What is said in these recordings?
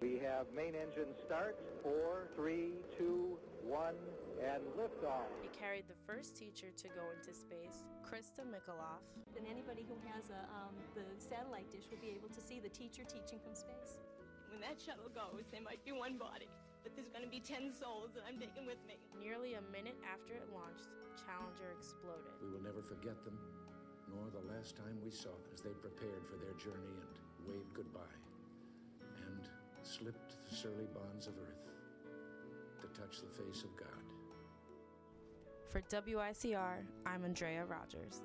We have main engine start, 4, 3, 2, 1, and liftoff. It carried the first teacher to go into space, Krista Mikaloff. And anybody who has the satellite dish will be able to see the teacher teaching from space. When that shuttle goes, there might be one body, but there's going to be 10 souls that I'm taking with me. Nearly a minute after it launched, Challenger exploded. We will never forget them, nor the last time we saw them as they prepared for their journey and waved goodbye and slipped the surly bonds of earth to touch the face of God. For WICR, I'm Andrea Rogers.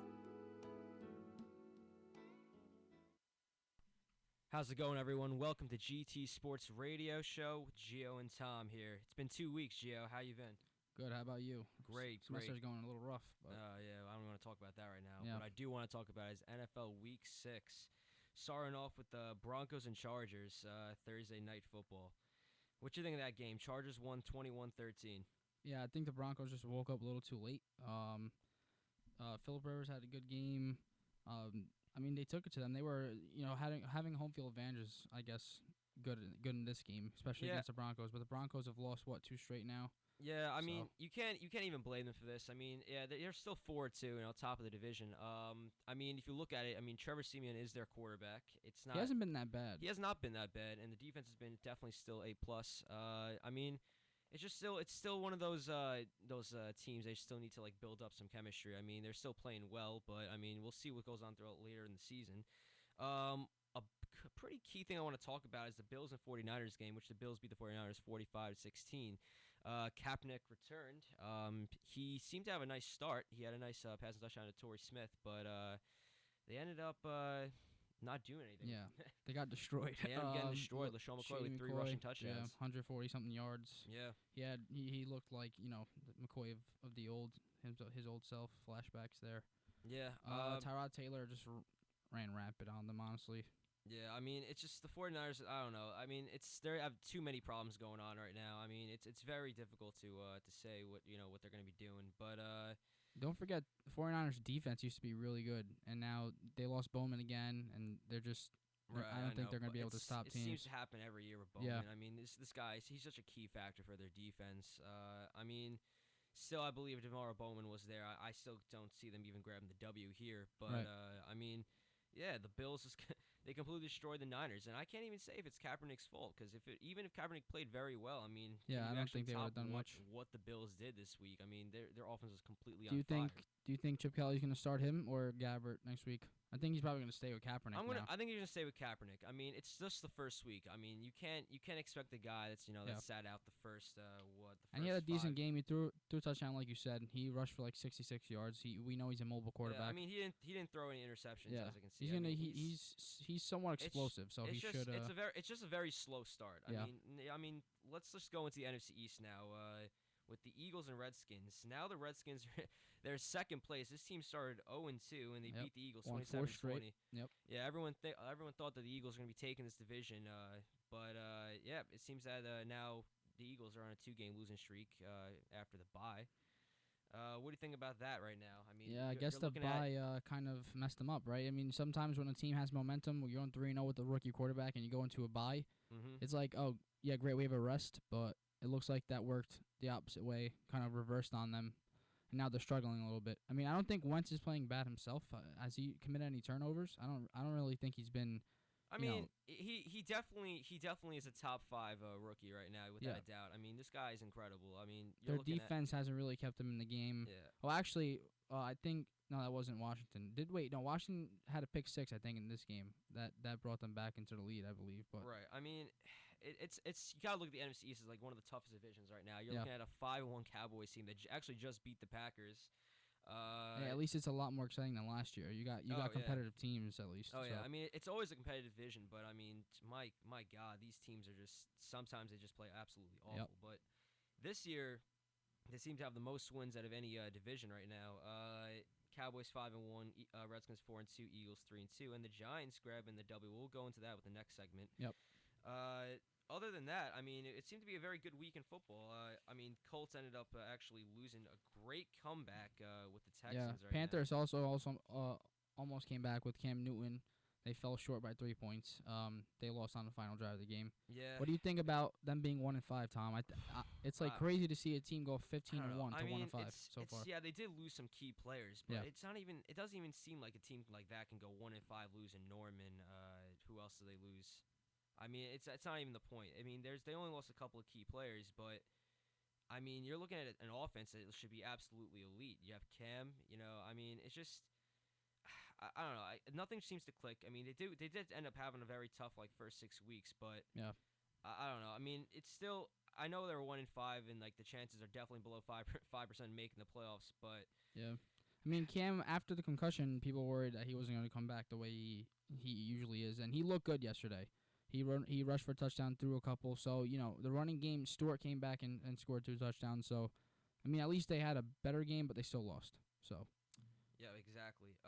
How's it going, everyone? Welcome to GT Sports Radio Show with Gio and Tom here. It's been 2 weeks, Gio. How you been? Good. How about you? Great. Semester's going a little rough. Yeah, I don't want to talk about that right now. Yeah. What I do want to talk about is NFL Week 6. Starting off with the Broncos and Chargers, Thursday night football. What you think of that game? Chargers won 21-13. Yeah, I think the Broncos just woke up a little too late. Phillip Rivers had a good game. They took it to them. They were, having home field advantages, I guess, good in this game, especially against the Broncos. But the Broncos have lost, 2 straight now? Yeah, I mean, you can't even blame them for this. I mean, yeah, they're still 4-2, top of the division. If you look at it, Trevor Siemian is their quarterback. It's not. He hasn't been that bad. He has not been that bad, and the defense has been definitely still A+. It's still one of those teams. They still need to build up some chemistry. They're still playing well, but we'll see what goes on throughout later in the season. A pretty key thing I want to talk about is the Bills and 49ers game, which the Bills beat the 49ers 45-16. Kaepernick returned. He seemed to have a nice start. He had a nice passing touchdown to Torrey Smith, but they ended up not doing anything. Yeah, they got destroyed. They ended up getting destroyed. LaShawn McCoy with 3 rushing touchdowns. Yeah, 140-something yards. Yeah. He looked like, the McCoy of the his old self, flashbacks there. Yeah. Tyrod Taylor just ran rampant on them, honestly. Yeah, it's just the 49ers, I don't know. They have too many problems going on right now. It's very difficult to say what they're going to be doing, but don't forget the 49ers defense used to be really good, and now they lost Bowman again, and they're just I don't think they're going to be able to stop teams. It seems to happen every year with Bowman. Yeah. This guy, he's such a key factor for their defense. Still, I believe if DeMar Bowman was there, I still don't see them even grabbing the W here, but right. Yeah, the Bills they completely destroyed the Niners, and I can't even say if it's Kaepernick's fault because even if Kaepernick played very well, I don't think they would have done much. What the Bills did this week, their offense was completely on fire. Do you think Chip Kelly's going to start him or Gabbert next week? I think he's probably going to stay with Kaepernick. I think he's going to stay with Kaepernick. It's just the first week. You can't expect the guy that's that sat out the first and he had a decent game. He threw a touchdown, like you said. He rushed for 66 yards. We know he's a mobile quarterback. Yeah, he didn't throw any interceptions as I can see. He's somewhat explosive, so he should. It's just a very slow start. Yeah. Let's just go into the NFC East now. With the Eagles and Redskins. Now the Redskins, they're second place. This team started 0-2, and they beat the Eagles 27-20. Yep. Yeah, everyone thought that the Eagles were going to be taking this division, but it seems that now the Eagles are on a 2-game losing streak after the bye. What do you think about that right now? I guess the bye kind of messed them up, right? Sometimes when a team has momentum, you're on 3-0 with the rookie quarterback, and you go into a bye, it's like, oh, yeah, great, we have a rest, but it looks like that worked the opposite way, kind of reversed on them, and now they're struggling a little bit. I don't think Wentz is playing bad himself. Has he committed any turnovers? I don't really think he's been. He definitely is a top 5 rookie right now, without a doubt. This guy is incredible. Their defense hasn't really kept him in the game. Yeah. Well, actually, I think. No, that wasn't Washington. Washington had a pick 6, I think, in this game. That brought them back into the lead, I believe. But right. It's you gotta look at the NFC East as one of the toughest divisions right now. You're looking at a 5-1 Cowboys team that actually just beat the Packers. At least it's a lot more exciting than last year. You got competitive teams at least. Oh yeah, it's always a competitive division, but my God, these teams are just sometimes they just play absolutely awful. Yep. But this year, they seem to have the most wins out of any division right now. Cowboys 5-1, Redskins 4-2, Eagles 3-2, and the Giants grabbing the W. We'll go into that with the next segment. Yep. Other than that, it seemed to be a very good week in football. Colts ended up actually losing a great comeback with the Texans. Yeah, Panthers also almost came back with Cam Newton They fell short by 3 points. They lost on the final drive of the game. Yeah. What do you think about them being 1-5, Tom? It's like crazy to see a team go 15-1 to 1-5 so far. Yeah, they did lose some key players, but Yeah. it's not even. It doesn't even seem like a team like that can go 1-5 losing Norman. Who else do they lose? I mean, it's not even the point. I mean, they only lost a couple of key players, but I mean, you're looking at an offense that should be absolutely elite. You have Cam. I mean, it's just. I don't know. Nothing seems to click. I mean, they did end up having a very tough first 6 weeks, but Yeah. I don't know. I mean, it's still. I know they're 1-5, and the chances are definitely below 5% making the playoffs. But Yeah. I mean, Cam, after the concussion, people worried that he wasn't going to come back the way he usually is, and he looked good yesterday. He rushed for a touchdown, threw a couple. So, the running game, Stewart came back and scored 2 touchdowns. So, I mean, at least they had a better game, but they still lost. So, yeah, exactly.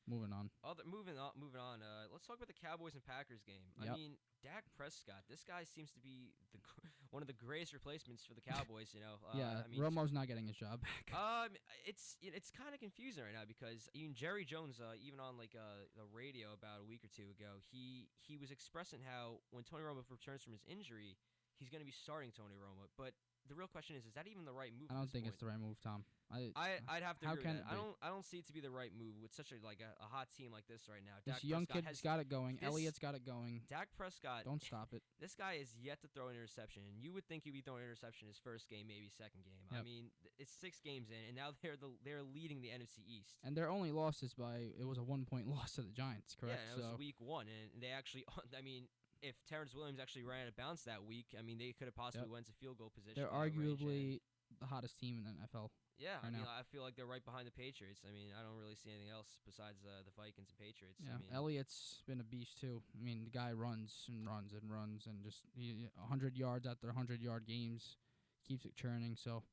moving on. Moving on. Let's talk about the Cowboys and Packers game. Yep. I mean, Dak Prescott. This guy seems to be one of the greatest replacements for the Cowboys. Yeah, I mean, Romo's not getting his job back. It's kind of confusing right now because even Jerry Jones, even on the radio about a week or two ago, he was expressing how when Tony Romo returns from his injury, he's going to be starting Tony Romo. But the real question is that even the right move? I don't think it's the right move, Tom. I'd have to how agree can with that. it be? I don't see it to be the right move with such a hot team like this right now. This Dak young Prescott kid's got it going. this- Elliott's got it going. Dak Prescott. Don't stop it. This guy is yet to throw an interception, and you would think he'd be throwing an interception his first game, maybe second game. I Yep. mean, it's 6 games in, and now they're leading the NFC East. And their only loss is it was a 1-point loss to the Giants, correct? Yeah, and it was week 1, and they actually. I mean, if Terrence Williams actually ran out of bounds that week, I mean, they could have possibly went to field goal position. They're in that range, arguably the hottest team in the NFL. Yeah, I right mean, now. I feel like they're right behind the Patriots. I mean, I don't really see anything else besides the Vikings and Patriots. Yeah, I mean, Elliott's been a beast too. I mean, the guy runs and runs and runs and just 100 yards after 100-yard games, keeps it churning. So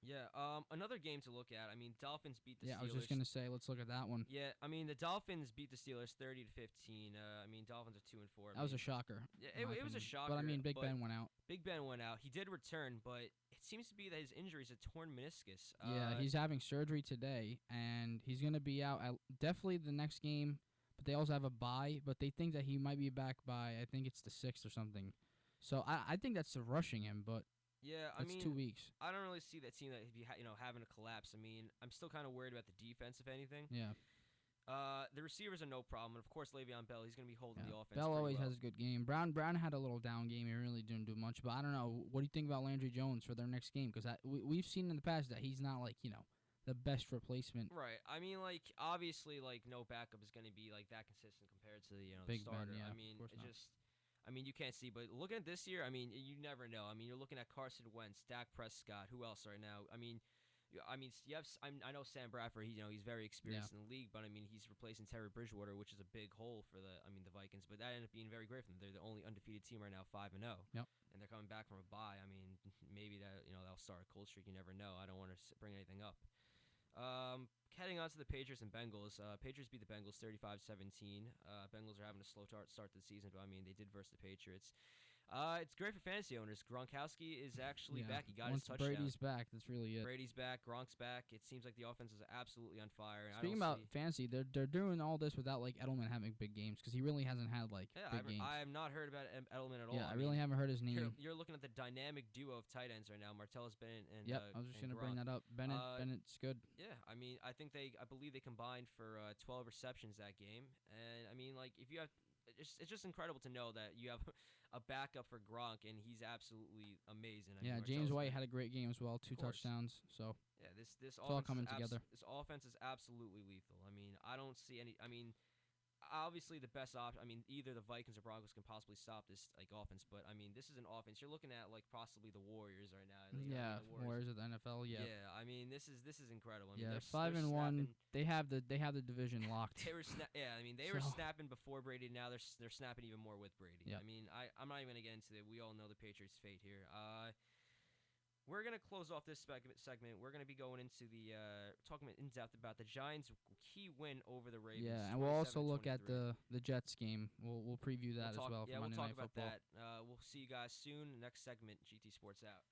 yeah. Another game to look at. I mean, Dolphins beat the Steelers. I was just gonna say, let's look at that one. Yeah, I mean, the Dolphins beat the Steelers 30-15. I mean, Dolphins are 2-4. That was a shocker. Yeah, in my it was a opinion. shocker. But I mean, Big Ben went out. Big Ben went out. He did return, but it seems to be that his injury is a torn meniscus. Yeah, he's having surgery today, and he's gonna be out at definitely the next game. But they also have a bye. But they think that he might be back by I think it's the 6th or something. So I think that's rushing him, but. Yeah, I It's mean, 2 weeks. I don't really see that team that be having a collapse. I mean, I'm still kind of worried about the defense, if anything. Yeah. The receivers are no problem, and of course, Le'Veon Bell, he's going to be holding the offense. Bell pretty always well. has a good game. Brown had a little down game. He really didn't do much. But I don't know. What do you think about Landry Jones for their next game? Because we've seen in the past that he's not the best replacement. Right. I mean, obviously, no backup is going to be that consistent compared to the Big the starter. Ben, yeah, I mean, of course it not. just. I mean, you can't see, but looking at this year, I mean, you never know. I mean, you're looking at Carson Wentz, Dak Prescott. Who else right now? I mean, you have. I know Sam Bradford. He's very experienced in the league, but I mean, he's replacing Terry Bridgewater, which is a big hole for the Vikings. But that ended up being very great for them. They're the only undefeated team right now, 5-0. Yep. And they're coming back from a bye. I mean, maybe that'll start a cold streak. You never know. I don't want to bring anything up. Heading on to the Patriots and Bengals. Patriots beat the Bengals 35-17. Bengals are having a slow start to the season, but I mean, they did versus the Patriots. It's great for fantasy owners. Gronkowski is actually back. He got Once his touchdown. Brady's back, that's really it. Brady's back. Gronk's back. It seems like the offense is absolutely on fire. And Speaking about fantasy, they're doing all this without Edelman having big games because he really hasn't had big games. I have not heard about Edelman at all. Yeah, I really haven't heard his name. You're looking at the dynamic duo of tight ends right now, Martellus Bennett and Yep, I was just gonna bring that up. Bennett's good. Yeah, I mean, I believe they combined for 12 receptions that game, and I mean, if you have. It's just incredible to know that you have a backup for Gronk, and he's absolutely amazing. I mean, James White had a great game as well, 2 touchdowns. So yeah, this all coming together. This offense is absolutely lethal. I mean, I don't see any. I mean, obviously the best option. I mean, either the Vikings or Broncos can possibly stop this offense, but I mean, this is an offense. You're looking at possibly the Warriors right now. Yeah, the Warriors of the NFL. Yeah. Yeah, I mean, this is incredible. I mean, Yeah, they're 5-1. snapping. They have the division locked. They were I mean, they were snapping before Brady. Now they're snapping even more with Brady. Yep. I mean, I'm not even gonna get into it. We all know the Patriots' fate here. We're gonna close off this segment. We're gonna be going into the talking in depth about the Giants' key win over the Ravens. Yeah, and we'll also look at 27-23. the Jets game. We'll preview that as well. Yeah, for we'll Monday talk Night about Football. that. We'll see you guys soon. Next segment, GT Sports out.